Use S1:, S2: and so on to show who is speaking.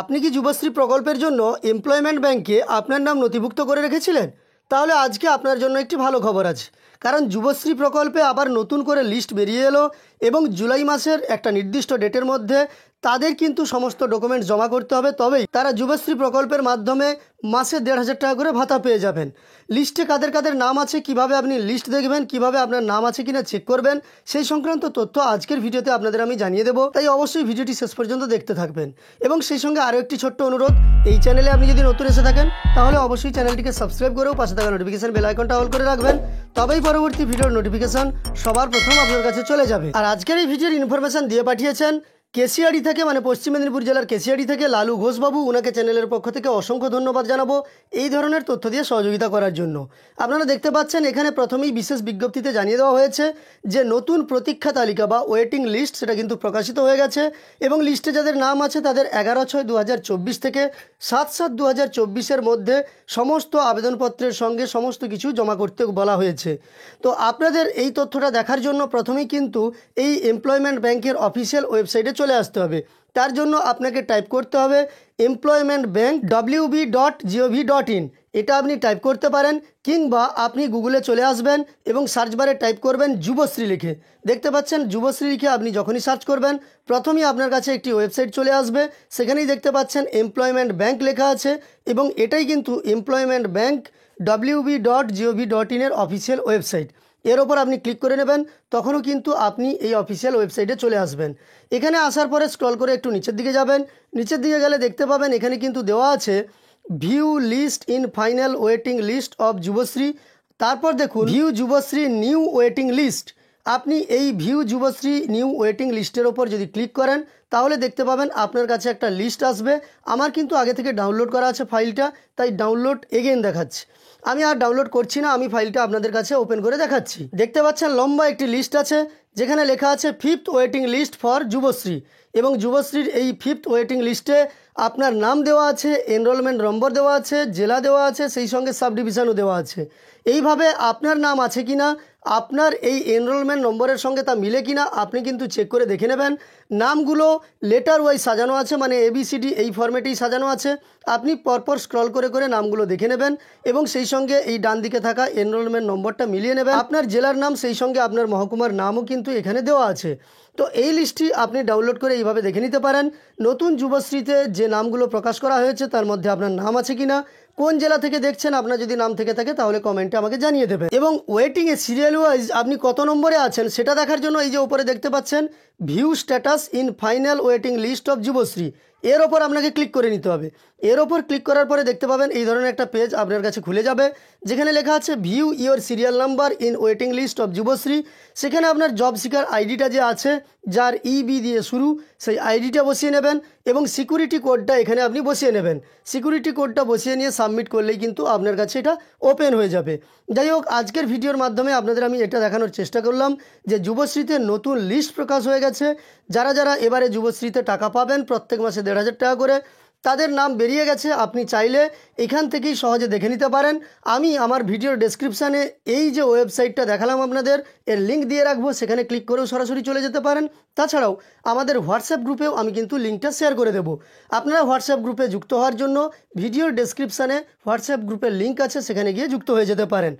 S1: আপনি কি যুবশ্রী প্রকল্পের জন্য এমপ্লয়মেন্ট ব্যাংকে আপনার নাম নথিভুক্ত করে রেখেছিলেন? তাহলে আজকে আপনার জন্য একটি ভালো খবর আছে। কারণ যুবশ্রী প্রকল্পে আবার নতুন করে লিস্ট বেরিয়ে এলো এবং জুলাই মাসের একটা নির্দিষ্ট ডেটের মধ্যে তাদের কিন্তু সমস্ত ডকুমেন্টস জমা করতে হবে, তবেই তারা যুবশ্রী প্রকল্পের মাধ্যমে মাসে ১,৫০০ টাকা করে ভাতা পেয়ে যাবেন। লিস্টে কাদের কাদের নাম আছে, কিভাবে আপনি লিস্ট দেখবেন, কিভাবে আপনার নাম আছে কিনা চেক করবেন, সেই সংক্রান্ত তথ্য আজকের ভিডিওতে আপনাদের আমি জানিয়ে দেবো। তাই অবশ্যই ভিডিওটি শেষ পর্যন্ত দেখতে থাকবেন। এবং সেই সঙ্গে আরও একটি ছোট্ট অনুরোধ, এই চ্যানেলে আপনি যদি নতুন এসে থাকেন তাহলে অবশ্যই চ্যানেলটিকে সাবস্ক্রাইব করেও পাশে থাকা নোটিফিকেশন বেল আইকনটা অল করে রাখবেন, তবেই পরবর্তী ভিডিওর নোটিফিকেশন সবার প্রথম আপনার কাছে চলে যাবে। আর আজকের এই ভিডিওর ইনফরমেশন দিয়ে পাঠিয়েছেন কেশিয়াড়ি থেকে, মানে পশ্চিম মেদিনীপুর জেলার কেশিয়াড়ি থেকে লালু ঘোষবাবু। ওনাকে চ্যানেলের পক্ষ থেকে অসংখ্য ধন্যবাদ জানাবো এই ধরনের তথ্য দিয়ে সহযোগিতা করার জন্য। আপনারা দেখতে পাচ্ছেন এখানে প্রথমেই বিশেষ বিজ্ঞপ্তিতে জানিয়ে দেওয়া হয়েছে যে নতুন প্রতীক্ষা তালিকা বা ওয়েটিং লিস্ট সেটা কিন্তু প্রকাশিত হয়ে গেছে এবং লিস্টে যাদের নাম আছে তাদের 11/6/2024 থেকে 7/7/2024 মধ্যে সমস্ত আবেদনপত্রের সঙ্গে সমস্ত কিছু জমা করতে বলা হয়েছে। তো আপনাদের এই তথ্যটা দেখার জন্য প্রথমেই কিন্তু এই এমপ্লয়মেন্ট ব্যাংকের অফিসিয়াল ওয়েবসাইটে চলে আসতে হবে। তার জন্য আপনাকে টাইপ করতে হবে employmentbank.wb.gov.in। এটা আপনি টাইপ করতে পারেন, কিংবা আপনি গুগলে চলে আসবেন এবং সার্চ বারে টাইপ করবেন যুবশ্রী লিখে। দেখতে পাচ্ছেন যুবশ্রী লিখে আপনি যখনই সার্চ করবেন প্রথমেই আপনার কাছে একটি ওয়েবসাইট চলে আসবে। সেখানেই দেখতে পাচ্ছেন এমপ্লয়মেন্ট ব্যাংক লেখা আছে এবং এটাই কিন্তু এমপ্লয়মেন্ট ব্যাংক wb.gov.in এর অফিসিয়াল ওয়েবসাইট। এর ওপর আপনি ক্লিক করে নেবেন, তখনও কিন্তু আপনি এই অফিসিয়াল ওয়েবসাইটে চলে আসবেন। এখানে আসার পরে স্ক্রল করে একটু নিচের দিকে যাবেন। নিচের দিকে গেলে দেখতে পাবেন এখানে কিন্তু দেওয়া আছে view list in final waiting list of Yuvashree. তারপর দেখুন view Yuvashree new waiting list. আপনি এই ভিউ যুবশ্রী নিউ ওয়েটিং লিস্টের ওপর যদি ক্লিক করেন তাহলে দেখতে পাবেন আপনার কাছে একটা লিস্ট আসবে। আমার কিন্তু আগে থেকে ডাউনলোড করা আছে ফাইলটা, তাই ডাউনলোড এগেন দেখাচ্ছে। আমি আর ডাউনলোড করছি না, আমি ফাইলটা আপনাদের কাছে ওপেন করে দেখাচ্ছি। দেখতে পাচ্ছেন লম্বা একটি লিস্ট আছে যেখানে লেখা আছে 5th waiting list for Yuvashree, এবং যুবশ্রীর এই 5th ওয়েটিং লিস্টে আপনার নাম দেওয়া আছে, এনরোলমেন্ট নম্বর দেওয়া আছে, জেলা দেওয়া আছে, সেই সঙ্গে সাব ডিভিশনও দেওয়া আছে। এইভাবে আপনার নাম আছে কিনা, আপনার এই এনরোলমেন্ট নম্বরের সঙ্গে তা মিলে কিনা আপনি কিন্তু চেক করে দেখে নেবেন। নামগুলো লেটার ওয়াইজ সাজানো আছে, মানে ABCD এই ফরম্যাটেই সাজানো আছে। আপনি পরপর স্ক্রল করে করে নামগুলো দেখে নেবেন এবং সেই সঙ্গে এই ডান দিকে থাকা এনরোলমেন্ট নম্বরটা মিলিয়ে নেবেন। আপনার জেলার নাম সেই সঙ্গে আপনার মহকুমার নামও কিন্তু এখানে দেওয়া আছে। তো এই লিস্টটি আপনি ডাউনলোড করে এইভাবে দেখে নিতে পারেন নতুন যুবশ্রীতে যে নামগুলো প্রকাশ করা হয়েছে তার মধ্যে আপনার নাম আছে কিনা, কোন জেলা থেকে দেখছেন, আপনার যদি নাম থেকে থাকে তাহলে কমেন্টে আমাকে জানিয়ে দেবেন। এবং ওয়েটিংয়ে সিরিয়াল ওয়াইজ আপনি কত নম্বরে আছেন সেটা দেখার জন্য এই যে উপরে দেখতে পাচ্ছেন view status in final waiting list of Yuvashree, এর ওপর আপনাকে ক্লিক করে নিতে হবে। এর ওপর ক্লিক করার পরে দেখতে পাবেন এই ধরনের একটা পেজ আপনার কাছে খুলে যাবে যেখানে লেখা আছে view your serial number in waiting list of Yuvashree. সেখানে আপনার জব সিকার আইডিটা যে আছে, যার EB দিয়ে শুরু, সেই আইডিটা বসিয়ে নেবেন এবং সিকিউরিটি কোডটা এখানে আপনি বসিয়ে নেবেন। সিকিউরিটি কোডটা বসিয়ে নিয়ে সাবমিট করলেই কিন্তু আপনার কাছে এটা ওপেন হয়ে যাবে। যাই হোক, আজকের ভিডিওর মাধ্যমে আপনাদের আমি এটা দেখানোর চেষ্টা করলাম যে যুবশ্রীতে নতুন লিস্ট প্রকাশ হয়ে গেছে। যারা যারা এবারে যুবশ্রীতে টাকা পাবেন প্রত্যেক মাসে ১,৫০০ টাকা করে, তাদের নাম বেরিয়ে গেছে। আপনি চাইলে এখান থেকেই সহজে দেখে নিতে পারেন। আমি আমার ভিডিওর ডেসক্রিপশানে এই যে ওয়েবসাইটটা দেখালাম আপনাদের, এর লিঙ্ক দিয়ে রাখবো, সেখানে ক্লিক করেও সরাসরি চলে যেতে পারেন। তাছাড়াও আমাদের হোয়াটসঅ্যাপ গ্রুপেও আমি কিন্তু লিঙ্কটা শেয়ার করে দেবো। আপনারা হোয়াটসঅ্যাপ গ্রুপে যুক্ত হওয়ার জন্য ভিডিওর ডেসক্রিপশানে হোয়াটসঅ্যাপ গ্রুপের লিঙ্ক আছে, সেখানে গিয়ে যুক্ত হয়ে যেতে পারেন।